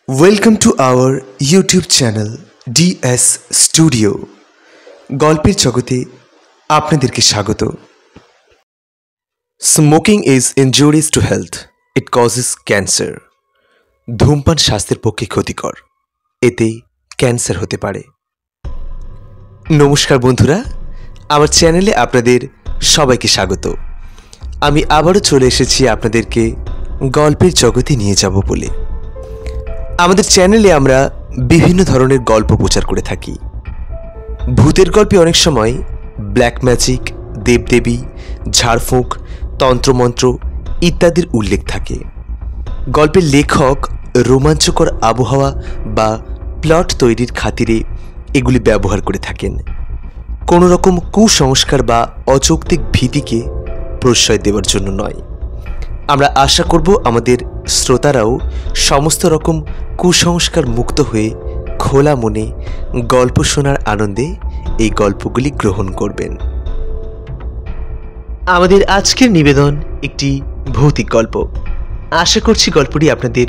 Welcome to our YouTube channel DS studio. গল্পের জগতে আপনাদেরকে স্বাগত। Smoking is injurious to health, it causes cancer. ধূমপান স্বাস্থ্যের পক্ষে ক্ষতিকর, এতে ক্যান্সার হতে পারে। নমস্কার বন্ধুরা, আমার চ্যানেলে আপনাদের সবাইকে স্বাগত। আমি আবারও চলে এসেছি আপনাদেরকে গল্পের জগতে নিয়ে যাব বলে। আমাদের চ্যানেলে আমরা বিভিন্ন ধরনের গল্প প্রচার করে থাকি। ভূতের গল্পে অনেক সময় ব্ল্যাক ম্যাজিক, দেবদেবী, ঝাড়ফুঁক, তন্ত্রমন্ত্র ইত্যাদির উল্লেখ থাকে। গল্পের লেখক রোমাঞ্চকর আবহাওয়া বা প্লট তৈরির খাতিরে এগুলি ব্যবহার করে থাকেন, কোনো রকম কুসংস্কার বা অযৌক্তিক ভীতিকে প্রশ্রয় দেওয়ার জন্য নয়। আমরা আশা করব আমাদের শ্রোতারাও সমস্ত রকম কুসংস্কার মুক্ত হয়ে খোলা মনে গল্প শোনার আনন্দে এই গল্পগুলি গ্রহণ করবেন। আমাদের আজকের নিবেদন একটি ভৌতিক গল্প। আশা করছি গল্পটি আপনাদের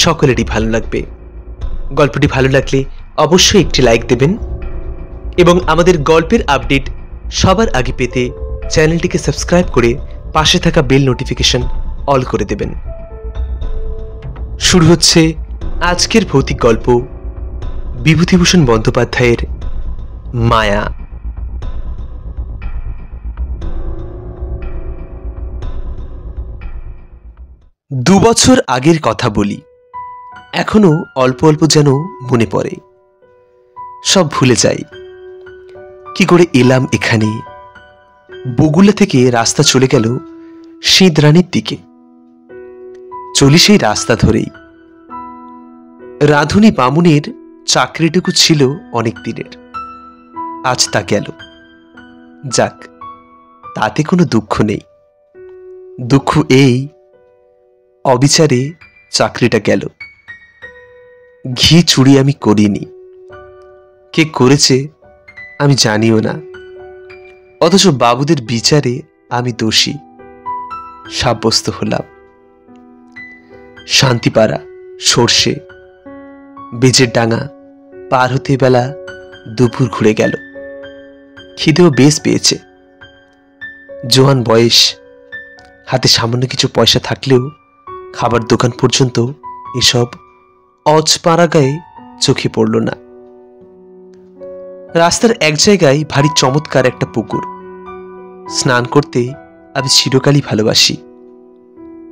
সকলেরই ভালো লাগবে। গল্পটি ভালো লাগলে অবশ্যই একটি লাইক দেবেন এবং আমাদের গল্পের আপডেট সবার আগে পেতে চ্যানেলটিকে সাবস্ক্রাইব করে পাশে থাকা বেল নোটিফিকেশন অল করে দেবেন। শুরু হচ্ছে আজকের ভৌতিক গল্প, বিভূতিভূষণ বন্দ্যোপাধ্যায়ের মায়া। দুবছর আগের কথা বলি, এখনো অল্প অল্প যেন মনে পড়ে। সব ভুলে যাই। কি করে এলাম এখানে? বগুলা থেকে রাস্তা চলে গেল সিঁদরানির দিকে। চলি সেই রাস্তা ধরেই। রাঁধুনি বামুনের চাকরিটুকু ছিল অনেক দিনের, আজ তা গেল। যাক, তাতে কোনো দুঃখ নেই। দুঃখ এই, অবিচারে চাকরিটা গেল। ঘি চুরি আমি করিনি, কে করেছে আমি জানিও না, অথচ বাবুদের বিচারে আমি দোষী সাব্যস্ত হলাম। শান্তিপাড়া, সর্ষে, বেজের ডাঙা পার হতে বেলা দুপুর ঘুরে গেল। খিদেও বেশ পেয়েছে। জোয়ান বয়স, হাতে সামান্য কিছু পয়সা থাকলেও খাবার দোকান পর্যন্ত এসব অজপাড়াগায়ে চোখে পড়ল না। রাস্তার এক জায়গায় ভারী চমৎকার একটা পুকুর। স্নান করতে আমি চিরকালই ভালোবাসি।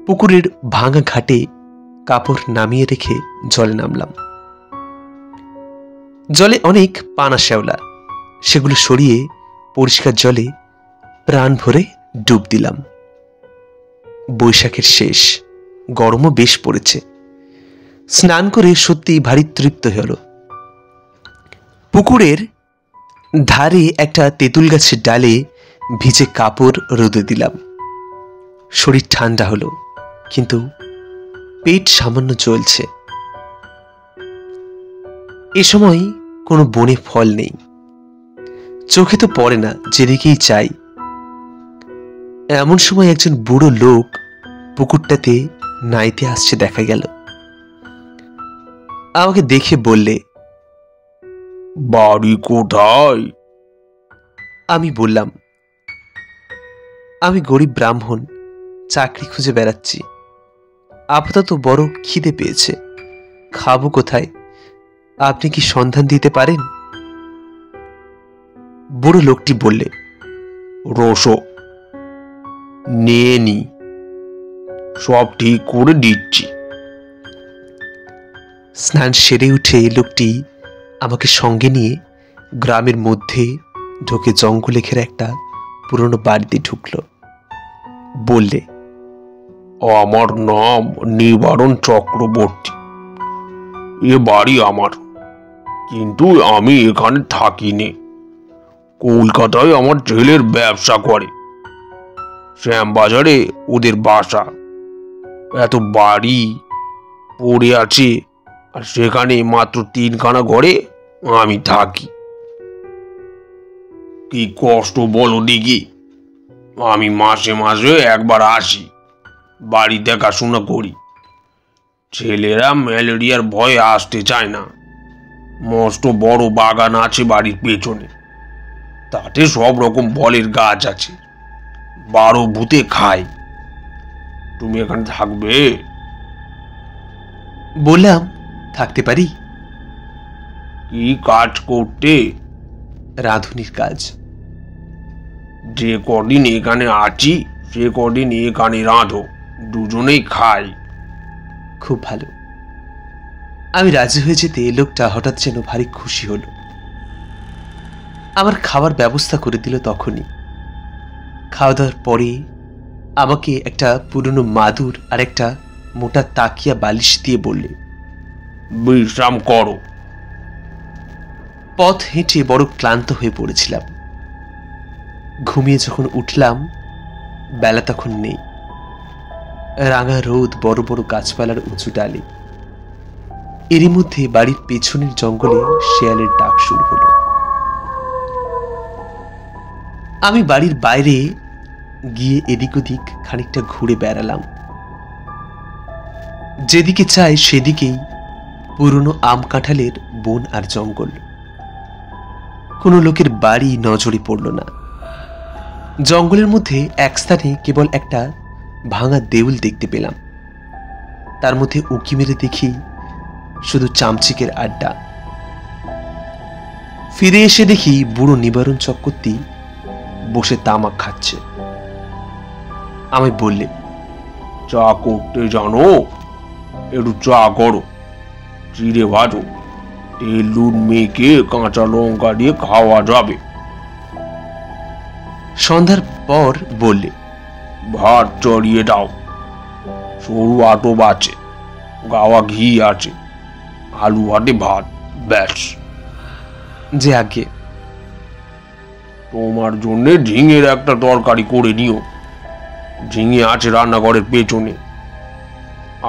পুকুরের ভাঙা ঘাটে কাপড় নামিয়ে রেখে জলে নামলাম। জলে অনেক পানা শ্যাওলা, সেগুলো সরিয়ে পরিষ্কার জলে প্রাণ ভরে ডুব দিলাম। বৈশাখের শেষ, গরমও বেশ পড়েছে। স্নান করে সত্যি ভারী তৃপ্ত হল। পুকুরের ধারে একটা তেঁতুল গাছের ডালে ভিজে কাপড় রোদে দিলাম। শরীর ঠান্ডা হলো, কিন্তু পেট সামান্য জ্বলছে। এ সময় কোনো বনে ফল নেই, চোখে তো পড়ে না, যেদিকেই চাই। এমন সময় একজন বুড়ো লোক পুকুরটাতে নাইতে আসছে দেখা গেল। আমাকে দেখে বললে, বাড়ি কোথায়? আমি বললাম, আমি গরিব ব্রাহ্মণ, চাকরি খুঁজে বেড়াচ্ছি। আপাতত বড় খিদে পেয়েছে, খাবো কোথায়? আপনি কি সন্ধান দিতে পারেন? বুড়ো লোকটি বললে, রসো, নিয়ে নি, সব ঠিক করে দিচ্ছি। স্নান সেরে উঠে লোকটি আমাকে সঙ্গে নিয়ে গ্রামের মধ্যে ঢুকে জঙ্গলে ঘেরা একটা পুরনো বাড়িতে ঢুকলো। বললে, আমার নাম নিবারণ চক্রবর্তী। এ বাড়ি আমার, কিন্তু আমি এখানে থাকিনি। কলকাতায় আমার ছেলের ব্যবসা করে, শ্যামবাজারে ওদের বাসা। এত বাড়ি পড়ে আছে, আর সেখানে মাত্র 3খানা ঘরে আমি থাকি। কি কষ্ট বলো দেখি। আমি মাসে মাসে একবার আসি, বাড়ি দেখাশোনা করি। ছেলেরা ম্যালেরিয়ার ভয়ে আসতে চায় না। মস্ত বড় বাগান আছে বাড়ির পেছনে, তাতে সব রকম ফলের গাছ আছে, 12 ভূতে খায়। তুমি এখানে থাকবে? বললাম, থাকতে পারি। কি কাজ করতে? রাঁধুনির কাজ। যে কদিন এখানে আছি সে কদিন এখানে রাঁধো, দুজনেই খাই। খুব ভালো। আমি রাজি হয়ে যেতে লোকটা হঠাৎ যেন ভারী খুশি হলো। আমার খাবার ব্যবস্থা করে দিল তখনই। খাওয়া দাওয়ার পরে আমাকে একটা পুরনো মাদুর আর একটা মোটা তাকিয়া বালিশ দিয়ে বললে, বিশ্রাম করো। পথ হেঁটে বড় ক্লান্ত হয়ে পড়েছিলাম। ঘুমিয়ে যখন উঠলাম, বেলা তখন নেই। রাঙা রোদ, বড় বড় গাছপালার উঁচু ডালে। এরই মধ্যে বাড়ির পেছনের জঙ্গলে শেয়ালের ডাক শুরু হলো। আমি বাড়ির বাইরে গিয়ে এদিক ওদিক খানিকটা ঘুরে বেড়ালাম। যেদিকে চাই সেদিকেই পুরনো আম কাঁঠালের বন আর জঙ্গল। কোনো লোকের বাড়ি নজরে পড়ল না। জঙ্গলের মধ্যে এক স্থানে কেবল একটা ভাঙা দেউল দেখতে পেলাম। তার মধ্যে উঁকি মেরে দেখি শুধু চামচিকের আড্ডা। ফিরে এসে দেখি বুড়ো নিবারণ চক্রবর্তী বসে তামাক খাচ্ছে। আমি বললে, চা করতে জানো? একটু চা করো, চিড়ে ভাজো, তেল নুন মেখে কাঁচা লঙ্কা দিয়ে খাওয়া যাবে। সন্ধ্যার পর বললে, ভাত চড়িয়ে দাও, সরু আটো আছে, গাওয়া ঘি আছে, আলু ভাতে ভাত, ব্যাস। যে আগে তোমার জন্যে ঝিঙের একটা তরকারি করে নিও। ঝিঙে আছে রান্নাঘরের পেছনে,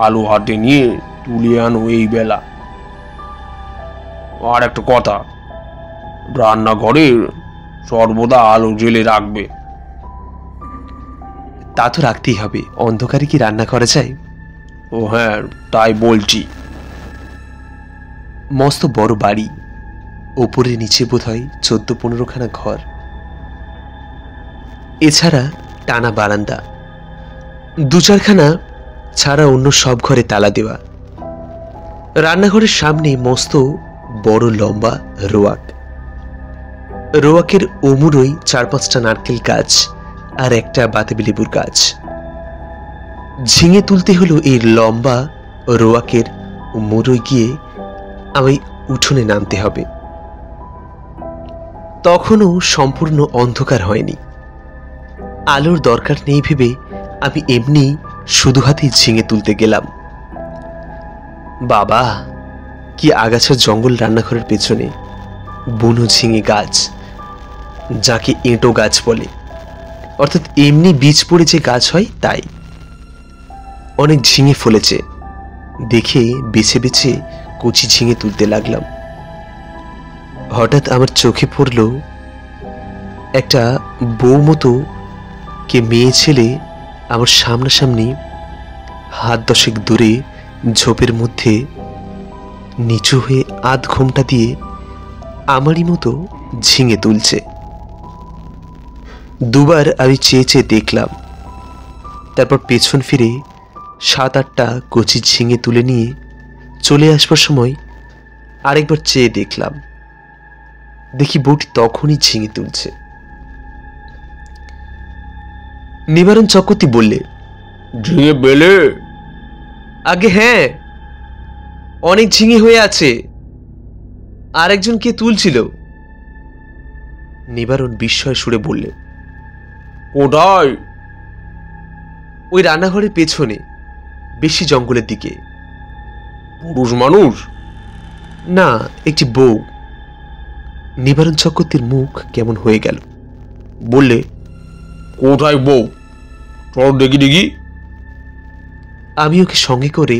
আলু হাতে নিয়ে তুলে আনো এই বেলা। আর একটা কথা, রান্নাঘরে সর্বদা আলো জ্বেলে রাখবে। তা তো রাখতেই হবে, অন্ধকারে কি রান্না করা যায়? ও হ্যাঁ, তাই বলছি। মস্ত বড় বাড়ি, ওপরে নিচে বোধ হয় 14-15 খানা ঘর। এছাড়া টানা বারান্দা, 2-4 খানা ছাড়া অন্য সব ঘরে তালা দেওয়া। রান্নাঘরের সামনে মস্ত বড় লম্বা রোয়াক। রোয়াকের ওমুরই 4-5টা নারকেল গাছ আর একটা বাতাবি লেবুর গাছ। ঝিঙে তুলতে হলো এই লম্বা রোয়াকের মুড়োয় গিয়ে আমি উঠোনে নামতে হবে। তখনও সম্পূর্ণ অন্ধকার হয়নি। আলোর দরকার নেই ভেবে আমি এমনি শুধু হাতেই ঝিঙে তুলতে গেলাম। বাবা, কি আগাছার জঙ্গল রান্নাঘরের পেছনে! বুনো ঝিঙে গাছ, যাকে এঁটো গাছ বলে, অর্থাৎ এমনি বীজ পড়ে যে গাছ হয় তাই। অনেক ঝিঙে ফলেছে দেখে বেছে বেছে কচি ঝিঙে তুলতে লাগলাম। হঠাৎ আমার চোখে পড়ল একটা বউ মতো কে মেয়ে ছেলে আমার সামনাসামনি হাত 10 দূরে ঝোপের মধ্যে নিচু হয়ে আধ ঘোমটা দিয়ে আমারই মতো ঝিঙে তুলছে। দুবার আমি চেয়ে চেয়ে দেখলাম, তারপর পেছন ফিরে 7-8টা কচি ঝিঙে তুলে নিয়ে চলে আসবার সময় আরেকবার চেয়ে দেখলাম। দেখি বউটি তখনই ঝিঙে তুলছে। নিবারণ চক্রবর্তী বললে, ঝিঙে পেলে? আগে হ্যাঁ, অনেক ঝিঙে হয়ে আছে। আরেকজন কে তুলছিল? নিবারণ বিস্ময় সুরে বললে, কোথায়? ওই রান্নাঘরের পেছনে, বেশি জঙ্গলের দিকে। পুরুষ মানুষ? না, একটি বউ। নিবারণ চক্রবর্তীর মুখ কেমন হয়ে গেল। বললে, কোথায় বউ? চল দেখি দেখি। আমি ওকে সঙ্গে করে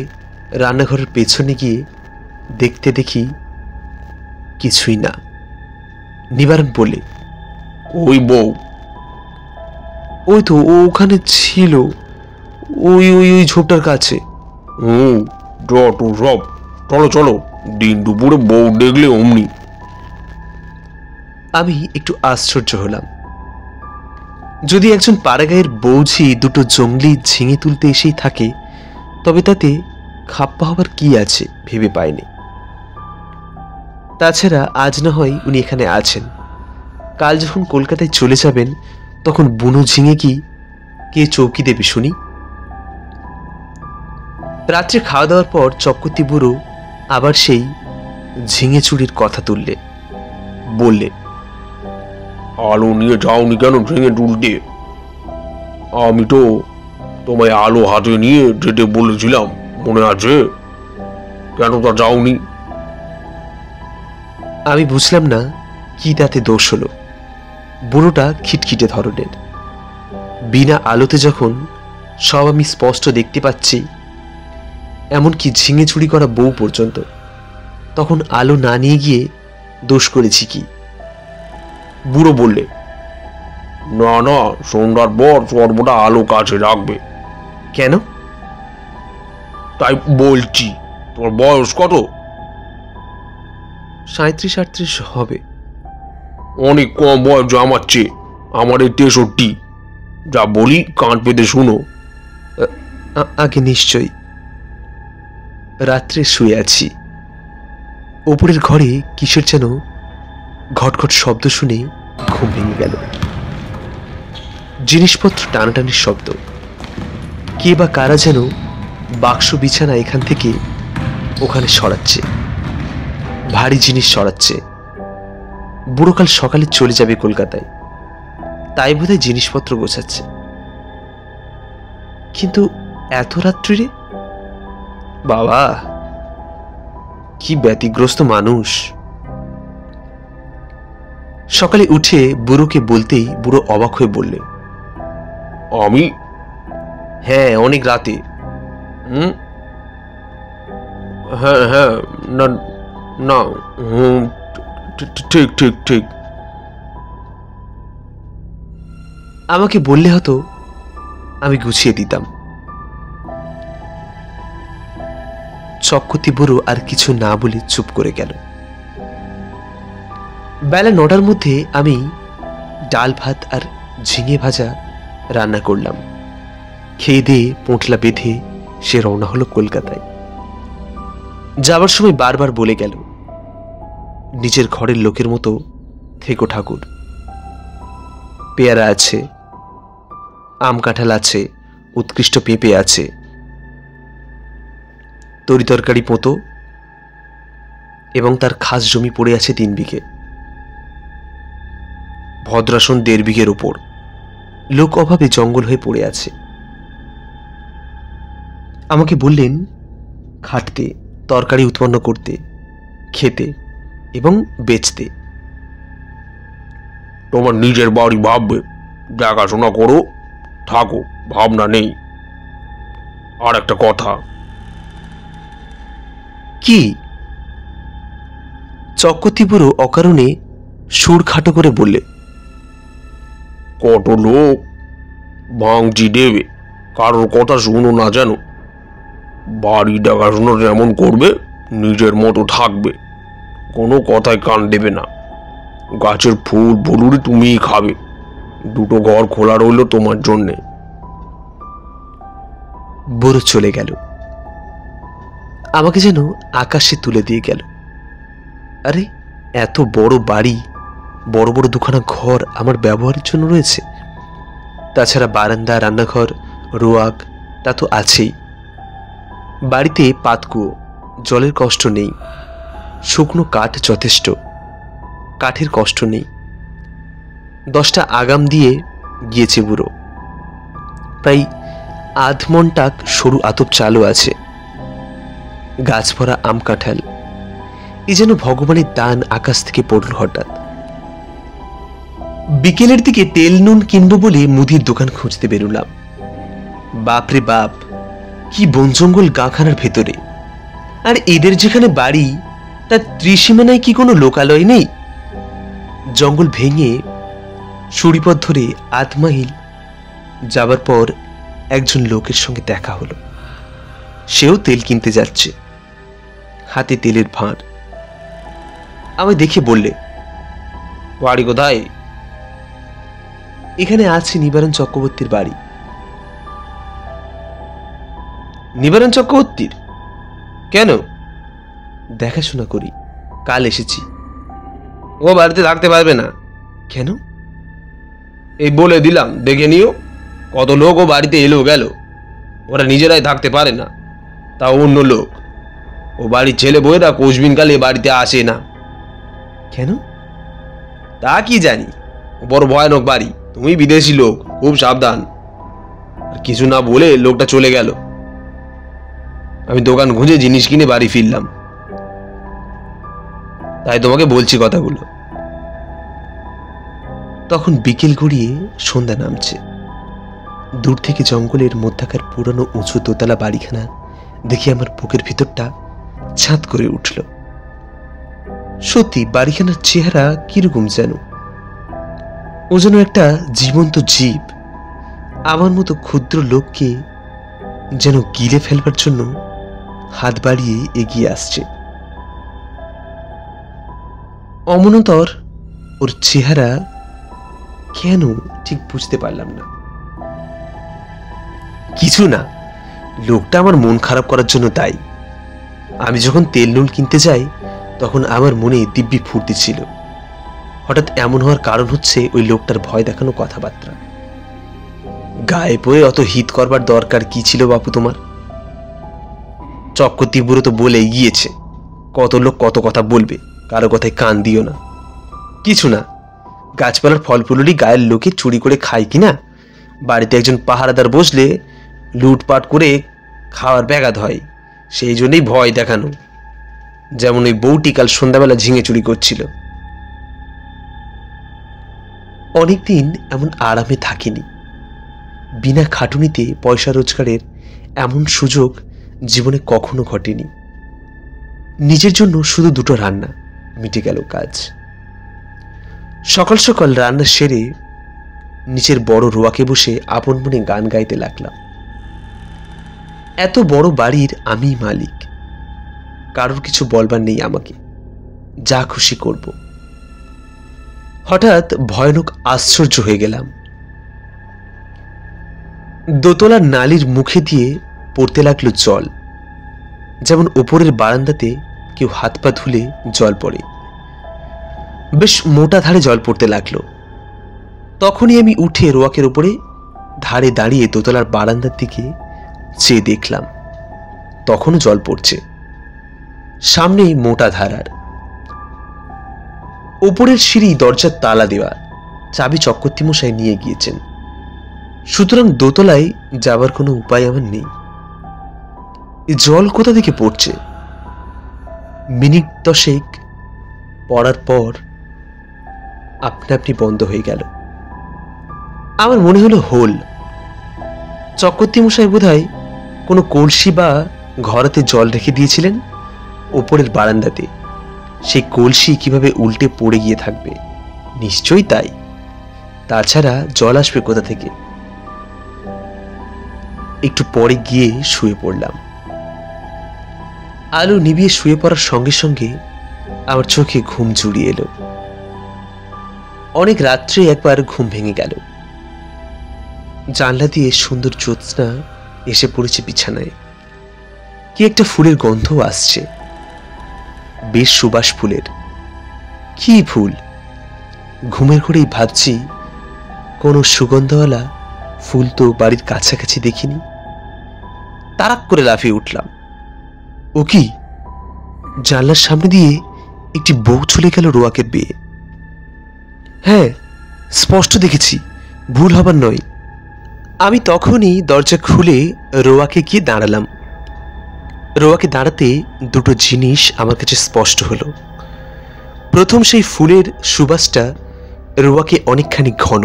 রান্নাঘরের পেছনে গিয়ে দেখতে দেখি কিছুই না। নিবারণ বলে, ওই বউ? ওই তো ও ওখানে ছিল, ওই ওই ওই ঝোপটার কাছে। যত সব, চলো চলো, দিন দুপুরে বউ দেখলে অমনি। আমি একটু আশ্চর্য হলাম। যদি একজন পাড়াগাঁয়ের বৌঝি দুটো জঙ্গলি ঝিঙে তুলতে এসেই থাকে, তবে তাতে খাপ্পা হবার কি আছে ভেবে পাইনি। তাছাড়া আজ না হয় উনি এখানে আছেন, কাল যখন কলকাতায় চলে যাবেন তখন বুনো ঝিঙে কি কে চৌকি দেবে শুনি? রাত্রে খাওয়া দাওয়ার পর চক্রবর্তী বুড়ো আবার সেই ঝিঙে চুরির কথা তুললে, বললে, আলো নিয়ে যাওনি কেন ঝিঙে তুলতে? আমি তো তোমায় আলো হাতে নিয়ে যেতে বলেছিলাম, মনে আছে? কেন তা যাওনি? আমি বুঝলাম না কি তাতে দোষ হলো। বুড়োটা খিটখিটে ধরনের। বিনা আলোতে যখন সব আমি স্পষ্ট দেখতে পাচ্ছি, এমনকি ঝিঙে চুরি করা বউ পর্যন্ত, তখন আলো না নিয়ে গিয়ে দোষ করেছি কি? বুড়ো বললে, না না, সন্ধ্যার পর সর্বদা আলো কাছে রাখবে। কেন? তাই বলছি। তোর বয়স কত? 37-38 হবে। অনেক কম বয়স আমার চেয়ে। আমার এই 63। যা বলি কান পেতে শুনো। আগে নিশ্চয়ই। রাত্রে শুয়ে আছি। ওপরের ঘরে কিসের যেন ঘটঘট শব্দ শুনে ঘুম ভেঙে গেল। জিনিসপত্র টানাটানির শব্দ। কে বা কারা যেন বাক্স বিছানা এখান থেকে ওখানে সরাচ্ছে, ভারী জিনিস সরাচ্ছে। বুড়োকাল সকালে চলে যাবে কলকাতায়, তাই বোধহয় জিনিসপত্র গোছাচ্ছে। কিন্তু এত রাত্রিরে? বাবা, কি ব্যতিগ্রস্ত মানুষ। সকালে উঠে বুড়োকে বলতেই বুড়ো অবাক হয়ে বললে, আমি? হ্যাঁ, অনেক রাতে। হ্যাঁ হ্যাঁ, না না, ঠিক ঠিক ঠিক। আমাকে বললে হতো, আমি গুছিয়ে দিতাম। চক্রবর্তী বুড়ো আর কিছু না বলে চুপ করে গেল। বেলা 9টার মধ্যে আমি ডাল ভাত আর ঝিঙে ভাজা রান্না করলাম। খেয়ে দিয়ে পোঁটলা বেঁধে সে রওনা হলো কলকাতায়। যাবার সময় বারবার বলে গেল, নিজের ঘরের লোকের মতো থেকো ঠাকুর। পেয়ারা আছে, আম কাঁঠাল আছে, উৎকৃষ্ট পেঁপে আছে, তরি তরকারি পোঁতো, এবং তার খাস জমি পড়ে আছে 3 বিঘে, ভদ্রাসন 1.5 বিঘের ওপর। লোক অভাবে জঙ্গল হয়ে পড়ে আছে। আমাকে বললেন খাটতে, তরকারি উৎপন্ন করতে, খেতে এবং বেচতে। তোমার নিজের বাড়ি ভাববে, দেখাশোনা করো, থাকো, ভাবনা নেই। আর একটা কথা। কি? চক্রবর্তী বুড়ো অকারণে সুর খাটো করে বললে, কত লোক ভাঙচি দেবে, কারোর কথা শুনো না যেন। বাড়ি দেখাশোনা যেমন করবে, নিজের মতো থাকবে, কোনো কথায় কান দেবে না। গাছের ফুল ফুলুরি তুমিই খাবে, 2টো ঘর খোলা রইল তোমার জন্যে। বুড়ো চলে গেল। আমাকে যেন আকাশে তুলে দিয়ে গেল। আরে, এত বড় বাড়ি, বড় বড় দুখানা ঘর আমার ব্যবহারের জন্য রয়েছে। তাছাড়া বারান্দা, রান্নাঘর, রোয়াক তা তো আছেই। বাড়িতে পাতকুয়ো, জলের কষ্ট নেই। শুকনো কাঠ যথেষ্ট, কাঠের কষ্ট নেই। 10টা আগাম দিয়ে গিয়েছে বুড়ো। প্রায় আধমন টাক সরু আতপ চালও আছে। গাছ ভরা আম কাঁঠাল। এই যেন ভগবানের দান আকাশ থেকে পড়ল হঠাৎ। বিকেলের দিকে তেল নুন কিনবো বলে মুদির দোকান খুঁজতে বেরোলাম। বাপরে বাপ, কি বন জঙ্গল গাঁখানার ভেতরে! আর এদের যেখানে বাড়ি, তার ত্রিসীমানায় কি কোনো লোকালয় নেই? জঙ্গল ভেঙে সুড়িপথ ধরে 8 মাইল যাবার পর একজন লোকের সঙ্গে দেখা হলো। সেও তেল কিনতে যাচ্ছে, হাতে তেলের ভাঁড়। আমায় দেখে বললে, বাড়ি কোথায়? এখানে আছে নিবারণ চক্রবর্তীর বাড়ি। নিবারণ চক্রবর্তীর? কেন? দেখাশোনা করি, কাল এসেছি। ও বাড়িতে থাকতে পারবে না। কেন? এই বলে দিলাম, দেখে নিও। কত লোক ও বাড়িতে এলো গেল, ওরা নিজেরাই থাকতে পারে না, তাও অন্য লোক। ও বাড়ির ছেলে বউয়েরা কোশবিনকালে বাড়িতে আসে না। কেন? তা কি জানি, বড় ভয়ানক বাড়ি, তুমি বিদেশি লোক, খুব সাবধান। আর কিছু না বলে লোকটা চলে গেল। আমি দোকান খুঁজে জিনিস কিনে বাড়ি ফিরলাম, তাই তোমাকে বলছি কথাগুলো। তখন বিকেল গড়িয়ে সন্ধ্যা নামছে। দূর থেকে জঙ্গলের মধ্যাকার পুরনো উঁচু দোতলা বাড়িখানা দেখে আমার বুকের ভিতরটা ছাদ করে উঠল। সত্যি বাড়িখানার চেহারা কিরকম যেন, ও যেন একটা জীবন্ত জীব, আমার মতো ক্ষুদ্র লোককে যেন গিলে ফেলবার জন্য হাত বাড়িয়ে এগিয়ে আসছে। অমনতর ওর চেহারা কেন ঠিক বুঝতে পারলাম না। কিছু না, লোকটা আমার মন খারাপ করার জন্য দায়ী। আমি যখন তেল নুন কিনতে যাই তখন আমার মনে দিব্যি ফুর্তি ছিল। হঠাৎ এমন হওয়ার কারণ হচ্ছে ওই লোকটার ভয় দেখানো কথাবার্তা। গায়ে পড়ে অত হিত করবার দরকার কি ছিল বাপু তোমার? চক্রবর্তী বুড়ো তো বলেই গিয়েছে, কত লোক কত কথা বলবে, কারো কথায় কান দিও না। কিছু না, গাছপালার ফল ফুলুরি গায়ের লোকে চুরি করে খায় কিনা, বাড়িতে একজন পাহারাদার বসলে লুটপাট করে খাওয়ার ব্যাঘাত হয়, সেই জন্যই ভয় দেখানো। যেমন ওই বউটি কাল সন্ধ্যাবেলা ঝিঙে চুরি করছিল। অনেকদিন এমন আরামে থাকিনি। বিনা খাটুনিতে পয়সা রোজগারের এমন সুযোগ জীবনে কখনো ঘটেনি। নিজের জন্য শুধু দুটো রান্না, মিটে গেল কাজ। সকাল সকাল রান্না সেরে নিচের বড় রোয়াকে বসে আপন মনে গান গাইতে লাগলাম। এত বড় বাড়ির আমিই মালিক, কারোর কিছু বলবার নেই আমাকে, যা খুশি করব। হঠাৎ ভয়ানক আশ্চর্য হয়ে গেলাম। দোতলার নালির মুখে দিয়ে পড়তে লাগলো জল, যেমন ওপরের বারান্দাতে কেউ হাত পা ধুলে জল পড়ে। বেশ মোটা ধারে জল পড়তে লাগলো। তখনই আমি উঠে রোয়াকের উপরে ধারে দাঁড়িয়ে দোতলার বারান্দার দিকে চেয়ে দেখলাম, তখনও জল পড়ছে, সামনেই মোটা ধারার। উপরের সিঁড়ি দরজার তালা দেওয়া, চাবি চক্রবর্তী মশাই নিয়ে গিয়েছেন, সুতরাং দোতলায় যাবার কোনো উপায় আমার নেই। জল কোথা থেকে পড়ছে? মিনিট 10 পড়ার পর আপনা আপনি বন্ধ হয়ে গেল। আমার মনে হলো হোল। চক্রবর্তী মশাই বোধহয় কোনো কলসি বা ঘরাতে জল রেখে দিয়েছিলেন ওপরের বারান্দাতে। সেই কলসি কিভাবে উল্টে পড়ে গিয়ে থাকবে? নিশ্চয়ই তাই, তাছাড়া জল আসবে কোথা থেকে? একটু পরে গিয়ে শুয়ে পড়লাম। আলো নিভিয়ে শুয়ে পড়ার সঙ্গে সঙ্গে আমার চোখে ঘুম জুড়িয়ে এলো। অনেক রাত্রে একবার ঘুম ভেঙে গেল। জানলা দিয়ে সুন্দর জ্যোৎস্না এসে পড়েছে বিছানায়। কি একটা ফুলের গন্ধ আসছে, বেশ সুবাস ফুলের। কি ফুল? ঘুমের ঘরেই ভাবছি, কোনো সুগন্ধওয়ালা ফুল তো বাড়ির কাছাকাছি দেখিনি। তারাক করে লাফিয়ে উঠলাম। ও কি, জানলার সামনে দিয়ে একটি বউ চলে গেল রোয়াকের বেয়ে। হ্যাঁ, স্পষ্ট দেখেছি, ভুল হবার নয়। আমি তখনই দরজা খুলে রোয়াকে গিয়ে দাঁড়ালাম। রোয়াকে দাঁড়াতে দুটো জিনিস আমার কাছে স্পষ্ট হলো। প্রথম, সেই ফুলের সুবাসটা রোয়াকে অনেকখানি ঘন।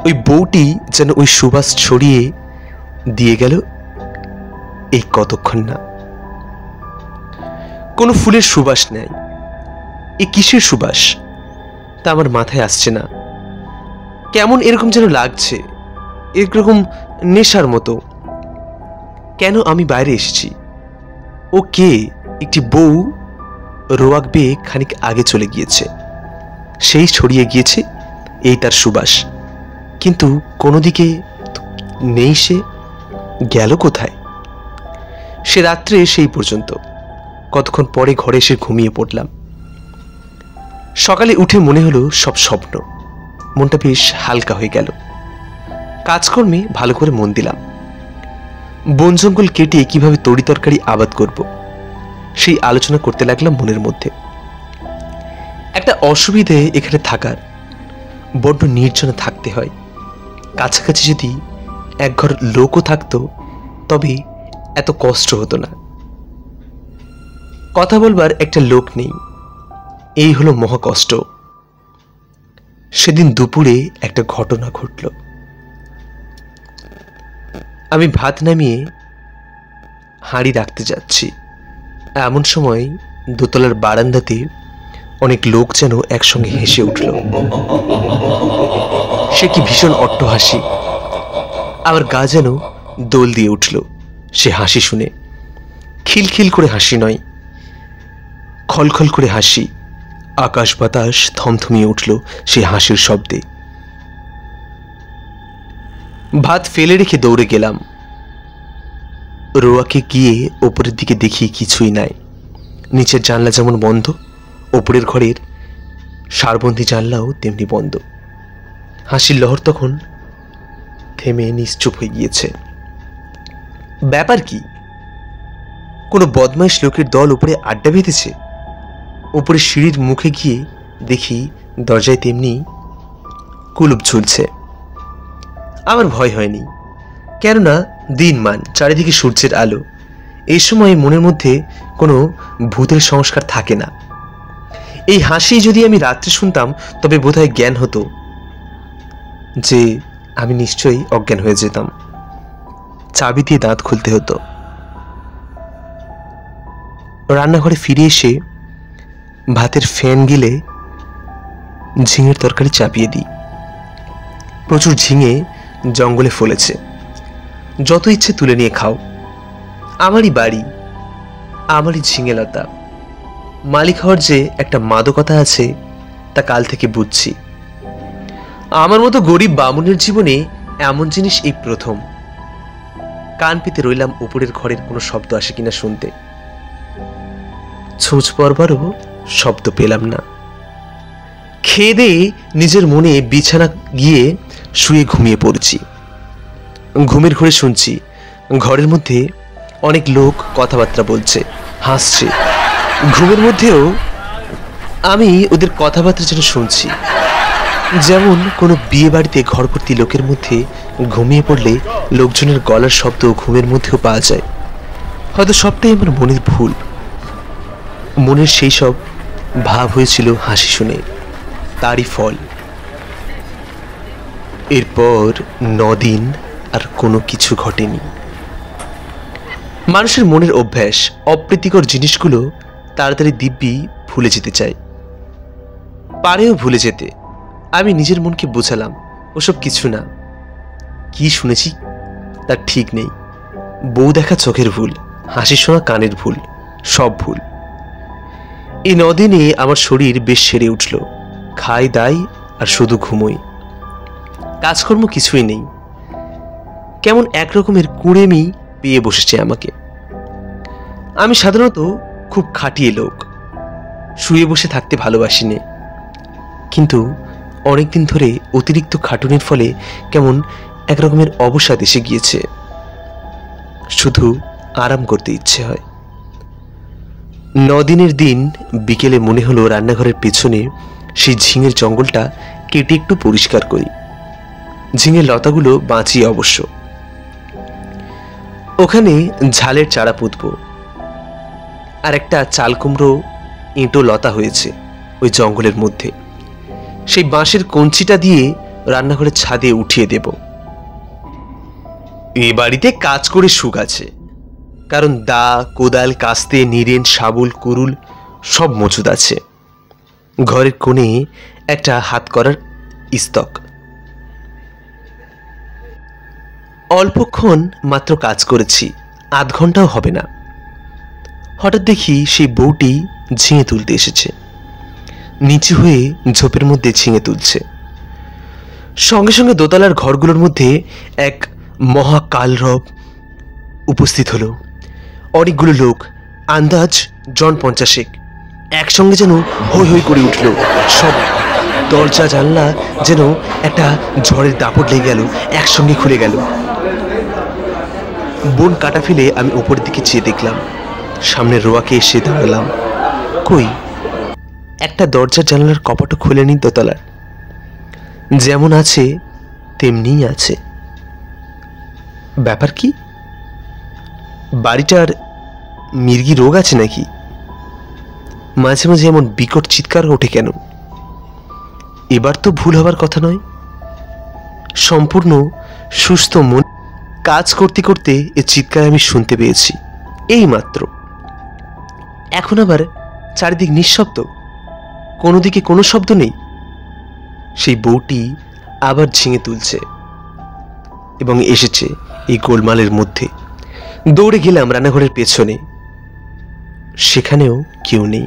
ওই বউটি যেন ওই সুবাস ছড়িয়ে দিয়ে গেল এই কতক্ষণ না। কোনো ফুলের সুবাস নেই, এ কিসের সুবাস তা আমার মাথায় আসছে না। কেমন এরকম যেন লাগছে, এরকম নেশার মতো। কেন আমি বাইরে এসেছি, ও কে? একটি বউ রোয়াক বেয়ে খানিক আগে চলে গিয়েছে, সেই ছড়িয়ে গিয়েছে এই তার সুবাস, কিন্তু কোনো দিকে নেই। সে গেল কোথায়? সে রাত্রে সেই পর্যন্ত। কতক্ষণ পরে ঘরে এসে ঘুমিয়ে পড়লাম। সকালে উঠে মনে হলো সব স্বপ্ন। মনটা বেশ হালকা হয়ে গেল। কাজকর্মে ভালো করে মন দিলাম। বন জঙ্গল কেটে কিভাবে তরি তরকারি আবাদ করব সেই আলোচনা করতে লাগলাম মনের মধ্যে। একটা অসুবিধে এখানে থাকার, বড্ড নির্জনে থাকতে হয়। কাছাকাছি যদি এক ঘর লোকও থাকতো তবে এত কষ্ট হতো না। কথা বলবার একটা লোক নেই, এই হলো মহা কষ্ট। সেদিন দুপুরে একটা ঘটনা ঘটল। আমি ভাত নামিয়ে হাঁড়ি রাখতে যাচ্ছি, এমন সময় দোতলার বারান্দাতে অনেক লোক যেন একসঙ্গে হেসে উঠল। সে কি ভীষণ অট্টহাসি! আমার গা যেন দোল দিয়ে উঠল সে হাসি শুনে। খিলখিল করে হাসি নয়, খলখল করে হাসি। আকাশ বাতাস থমথমিয়ে উঠল সে হাসির শব্দে। ভাত ফেলে রেখে দৌড়ে গেলাম। রোয়াকে গিয়ে ওপরের দিকে দেখি কিছুই নাই। নিচের জানলা যেমন বন্ধ, ওপরের ঘরের সারবন্দি জানলাও তেমনি বন্ধ। হাসির লহর তখন থেমে নিশ্চুপ হয়ে গিয়েছে। ব্যাপার কি? কোনো বদমাইশ লোকের দল উপরে আড্ডা বেঁধেছে। উপরে সিঁড়ির মুখে গিয়ে দেখি দরজায় তেমনি কুলুপ ঝুলছে। আমার ভয় হয়নি, কেননা দিনমান, চারিদিকে সূর্যের আলো। এই সময় মনের মধ্যে কোনো ভূতের সংস্কার থাকে না। এই হাসি যদি আমি রাত্রে শুনতাম তবে বোধহয় জ্ঞান হতো যে আমি নিশ্চয়ই অজ্ঞান হয়ে যেতাম। চাবি দিয়ে দাঁত খুলতে হতো। রান্নাঘরে ফিরে এসে ভাতের ফ্যান গিলে ঝিঙের তরকারি চাপিয়ে দিই। প্রচুর ঝিঙে জঙ্গলে ফলেছে, যত ইচ্ছে তুলে নিয়ে খাও। আমারই বাড়ি, আমারই ঝিঙে লতা। মালিক হওয়ার যে একটা মাদকতা আছে তা কাল থেকে বুঝছি। আমার মতো গরিব বামুনের জীবনে এমন জিনিস এই প্রথম। কান পেতে রইলাম উপরের ঘরের কোনো শব্দ আসে কিনা শুনতে। ছুঁচ পরবারও শব্দ পেলাম না। খেয়ে দিয়ে নিজের মনে বিছানা গিয়ে শুয়ে ঘুমিয়ে পড়ছি। ঘুমের ঘরে শুনছি ঘরের মধ্যে অনেক লোক কথাবার্তা বলছে, হাসছে। ঘুমের মধ্যেও আমি ওদের কথাবার্তা যেন শুনছি। যেমন কোনো বিয়ে বাড়িতে ঘরভর্তি লোকের মধ্যে ঘুমিয়ে পড়লে লোকজনের গলার শব্দ ঘুমের মধ্যেও পাওয়া যায়। হয়তো সবটাই আমার মনের ভুল। মনের সেই সব ভাব হয়েছিল হাসি শুনে, তারই ফল। এরপর 9 দিন আর কোনো কিছু ঘটেনি। মানুষের মনের অভ্যাস অপ্রীতিকর জিনিসগুলো তাড়াতাড়ি দিব্যি ভুলে যেতে চায়, পারেও ভুলে যেতে। আমি নিজের মনকে বোঝালাম ওসব কিছু না। কি শুনেছি তার ঠিক নেই। বউ দেখা চোখের ভুল, হাসি শোনা কানের ভুল, সব ভুল। এই 9 দিনে আমার শরীর বেশ সেরে উঠল। খাই দাই আর শুধু ঘুমোই, কাজকর্ম কিছুই নেই। কেমন একরকমের কুঁড়েমি পেয়ে বসেছে আমাকে। আমি সাধারণত খুব খাটিয়ে লোক, শুয়ে বসে থাকতে ভালোবাসি নে। কিন্তু অনেকদিন ধরে অতিরিক্ত খাটুনির ফলে কেমন একরকমের অবসাদ এসে গিয়েছে। শুধু আরাম করতে ইচ্ছে হয়। 9 দিনের দিন বিকেলে মনে হলো রান্নাঘরের পেছনে সেই ঝিঙের জঙ্গলটা কেটে একটু পরিষ্কার করি। ঝিঙের লতাগুলো বাঁচিয়ে অবশ্য। ওখানে ঝালের চারা পুঁতব। আর একটা চাল কুমড়ো এঁটো লতা হয়েছে ওই জঙ্গলের মধ্যে, সেই বাঁশের কঞ্চিটা দিয়ে রান্নাঘরের ছাদে উঠিয়ে দেব। এ বাড়িতে কাজ করে সুখ আছে, কারণ দা, কোদাল, কাস্তে, নিরেন, শাবল, কুরুল সব মজুদ আছে। ঘরের কোণে একটা হাত করার স্তক। অল্পক্ষণ মাত্র কাজ করেছি, আধ ঘন্টাও হবে না। হঠাৎ দেখি সেই বউটি ঝিঙে তুলতে এসেছে, নিচু হয়ে ঝোপের মধ্যে ঝিঙে তুলছে। সঙ্গে সঙ্গে দোতলার ঘরগুলোর মধ্যে এক মহাকালরব উপস্থিত হলো। অনেকগুলো লোক, আন্দাজ জন 50 একসঙ্গে যেন হৈ হৈ করে উঠল। সব দরজা জানলা যেন একটা ঝড়ের দাপট লেগে গেল, একসঙ্গে খুলে গেল। বন কাটা ফেলে আমি ওপরের দিকে চেয়ে দেখলাম, সামনের রোয়াকে এসে দাঁড়ালাম। কই, একটা দরজার জানলার কপাটও খুলেনি দোতলার, যেমন আছে তেমনিই আছে। ব্যাপার কি? বাড়িটার মির্গি রোগ আছে নাকি? মাঝে মাঝে এমন বিকট চিৎকার ওঠে কেন? এবার তো ভুল হবার কথা নয়। সম্পূর্ণ সুস্থ মন কাজ করতে করতে এ চিৎকার আমি শুনতে পেয়েছি এই মাত্র। এখন আবার চারিদিক নিঃশব্দ, কোনো দিকে কোনো শব্দ নেই। সেই বউটি আবার ঝিঙে তুলছে এবং এসেছে এই গোলমালের মধ্যে। দৌড়ে গেলাম রান্নাঘরের পেছনে, সেখানেও কেউ নেই।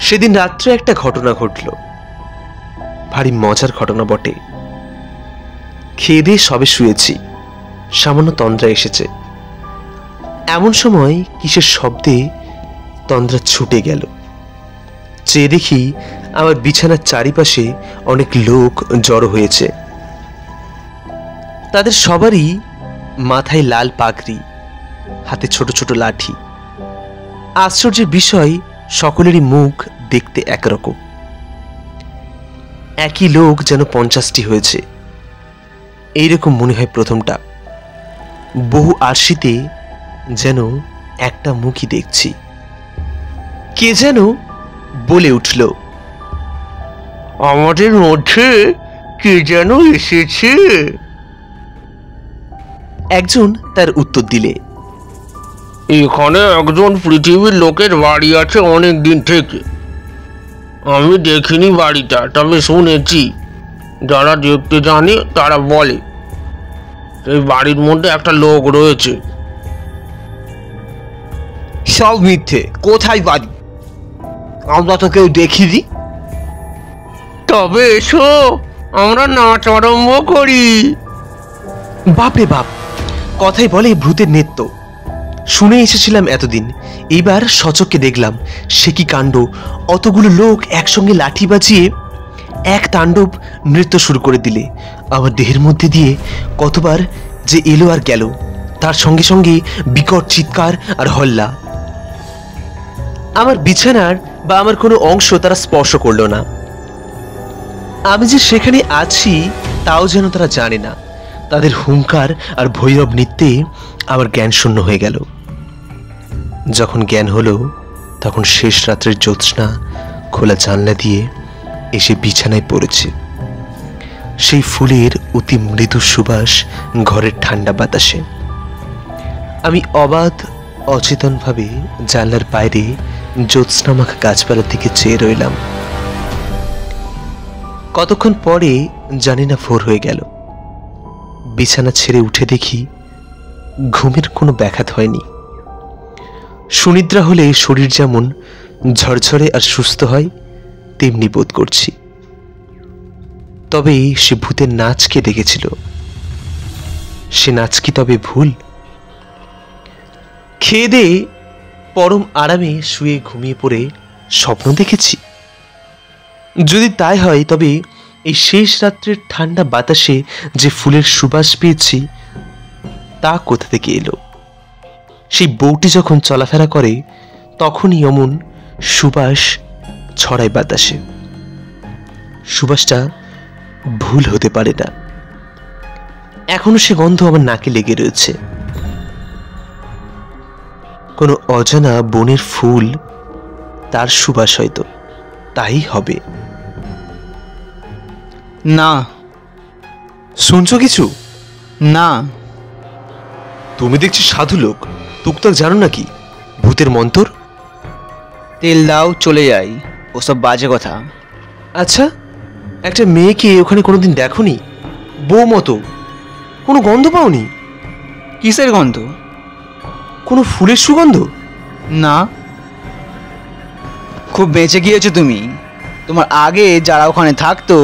সেদিন রাত্রে একটা ঘটনা ঘটল, ভারী মজার ঘটনা বটে। খেয়ে দিয়ে সবে শুয়েছি, সামান্য তন্দ্রা এসেছে। এমন সময় কিসের শব্দে তন্দ্রা ছুটে গেল। চেয়ে দেখি আমার বিছানার চারিপাশে অনেক লোক জড়ো হয়েছে। তাদের সবারই মাথায় লাল পাগড়ি, হাতে ছোট ছোট লাঠি। আশ্চর্যের বিষয়, সকলেরই মুখ দেখতে একরকম। একই লোক যেন 50টি হয়েছে, এইরকম মনে হয় প্রথমটা। বহু আরশিতে যেন একটা মুখই দেখছি। কে যেন বলে উঠল, আমাদের মধ্যে কে যেন এসেছে। একজন তার উত্তর দিলে, এখানে একজন পৃথিবীর লোকের বাড়ি আছে অনেক দিন থেকে। আমি দেখিনি বাড়িটা, তবে শুনেছি। যারা দেখতে জানে তারা বলে এই বাড়ির মধ্যে একটা লোক রয়েছে। সব মিথ্যে। কোথায় বাড়ি? আমরা তো কেউ দেখিনি। তবে এসো, আমরা নাচ আরম্ভ করি। বাপরে বাপ, কথাই বলে ভূতের নৃত্য। শুনে এসেছিলাম এতদিন, এইবার সচক্ষে দেখলাম সে কি কাণ্ড। অতগুলো লোক একসঙ্গে লাঠি বাজিয়ে এক তাণ্ডব নৃত্য শুরু করে দিলে। আমার দেহের মধ্যে দিয়ে কতবার যে এলো আর গেল, তার সঙ্গে সঙ্গে বিকট চিৎকার আর হল্লা। আমার বিছানার বা আমার কোনো অংশ তারা স্পর্শ করলো না। আমি যে সেখানে আছি তাও যেন তারা জানে না। তাদের হুঙ্কার আর ভৈরব নৃত্যে আমার জ্ঞান শূন্য হয়ে গেল। যখন জ্ঞান হলো, তখন শেষ রাত্রের জ্যোৎস্না খোলা জানলা দিয়ে এসে বিছানায় পড়েছে। সেই ফুলের অতি মৃদু সুবাস ঘরের ঠান্ডা বাতাসে। আমি অবাধ অচেতনভাবে জানলার বাইরে জ্যোৎস্নামাখা গাছপালার দিকে চেয়ে রইলাম। কতক্ষণ পরে জানি না ভোর হয়ে গেল। বিছানা ছেড়ে উঠে দেখি ঘুমের কোনো ব্যাঘাত হয়নি। সুনিদ্রা হলে শরীর যেমন ঝরঝরে আর সুস্থ হয়, তেমনি বোধ করছি। তবে সে ভূতের নাচকে দেখেছিল, সে নাচ কি তবে ভুল? খেয়ে দিয়ে পরম আরামে শুয়ে ঘুমিয়ে পড়ে স্বপ্ন দেখেছি? যদি তাই হয়, তবে এই শেষ রাত্রের ঠান্ডা বাতাসে যে ফুলের সুবাস পেয়েছি তা কোথা থেকে এলো? সেই বউটি যখন চলাফেরা করে তখনই অমন সুবাস ছড়ায় বাতাসে। সুবাসটা ভুল হতে পারে না। এখনো সে গন্ধ আমার নাকে লেগে রয়েছে। কোনো অজানা বনের ফুল, তার সুবাস হয়তো, তাই হবে। না। শুনছো কিছু? না। তুমি দেখছি সাধু লোক, টুকটাক জানো নাকি ভূতের মন্তর? তেল দাও, চলে যাই। ওসব বাজে কথা। আচ্ছা, একটা মেয়েকে ওখানে কোনোদিন দেখোনি? বউ মতো কোনো গন্ধ পাওনি? কিসের গন্ধ? কোনো ফুলের সুগন্ধ? না। খুব বেঁচে গিয়েছো তুমি। তোমার আগে যারা ওখানে থাকতো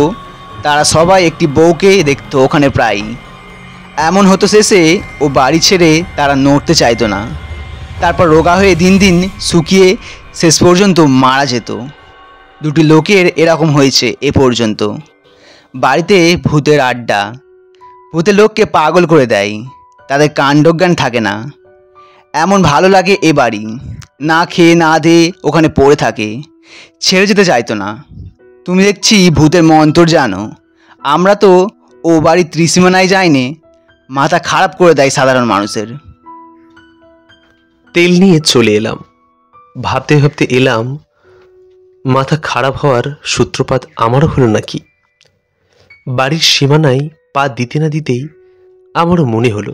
তারা সবাই একটি বউকে দেখতো ওখানে প্রায়। এমন হতো শেষে ও বাড়ি ছেড়ে তারা নড়তে চাইতো না। তারপর রোগা হয়ে দিন দিন শুকিয়ে শেষ পর্যন্ত মারা যেত। দুটি লোকের এরকম হয়েছে এ পর্যন্ত। বাড়িতে ভূতের আড্ডা। ভূতে লোককে পাগল করে দেয়, তাদের কাণ্ডজ্ঞান থাকে না। এমন ভালো লাগে এ বাড়ি, না খেয়ে না দিয়ে ওখানে পড়ে থাকে, ছেড়ে যেতে চাইতো না। তুমি দেখছি ভূতের মন্তর জানো। আমরা তো ও বাড়ির ত্রিসীমানায় যাইনি, মাথা খারাপ করে দেয় সাধারণ মানুষের। তেল নিয়ে চলে এলাম। ভাবতে ভাবতে এলাম, মাথা খারাপ হওয়ার সূত্রপাত আমারও হলো নাকি। বাড়ির সীমানায় পা দিতে না দিতেই আমারও মনে হলো,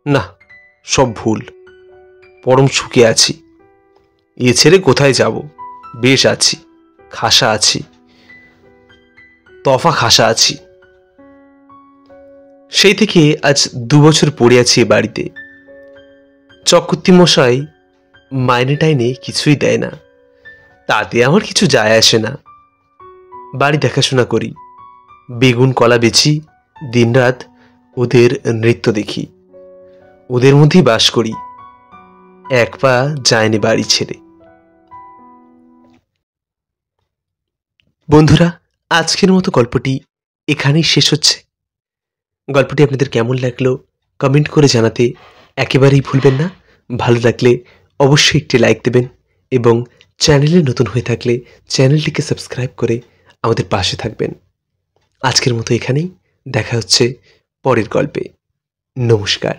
না, সব ভুল। পরম সুখে আছি, এ ছেড়ে কোথায় যাব? বেশ আছি, খাসা আছি, তফা খাসা আছি। সেই থেকে আজ 2 বছর পড়ে আছি এ বাড়িতে। চক্রবর্তী মশাই মাইনে টাইনে কিছুই দেয় না, তাতে আমার কিছু যায় আসে না। বাড়ি দেখাশোনা করি, বেগুন কলা বেচি, দিনরাত ওদের নৃত্য দেখি, ওদের মধ্যেই বাস করি। এক পা যায়নি বাড়ি ছেড়ে। বন্ধুরা, আজকের মতো গল্পটি এখানেই শেষ হচ্ছে। গল্পটি আপনাদের কেমন লাগলো কমেন্ট করে জানাতে একেবারেই ভুলবেন না। ভালো লাগলে অবশ্যই একটি লাইক দেবেন এবং চ্যানেলে নতুন হয়ে থাকলে চ্যানেলটিকে সাবস্ক্রাইব করে আমাদের পাশে থাকবেন। আজকের মতো এখানেই, দেখা হচ্ছে পরের গল্পে। নমস্কার।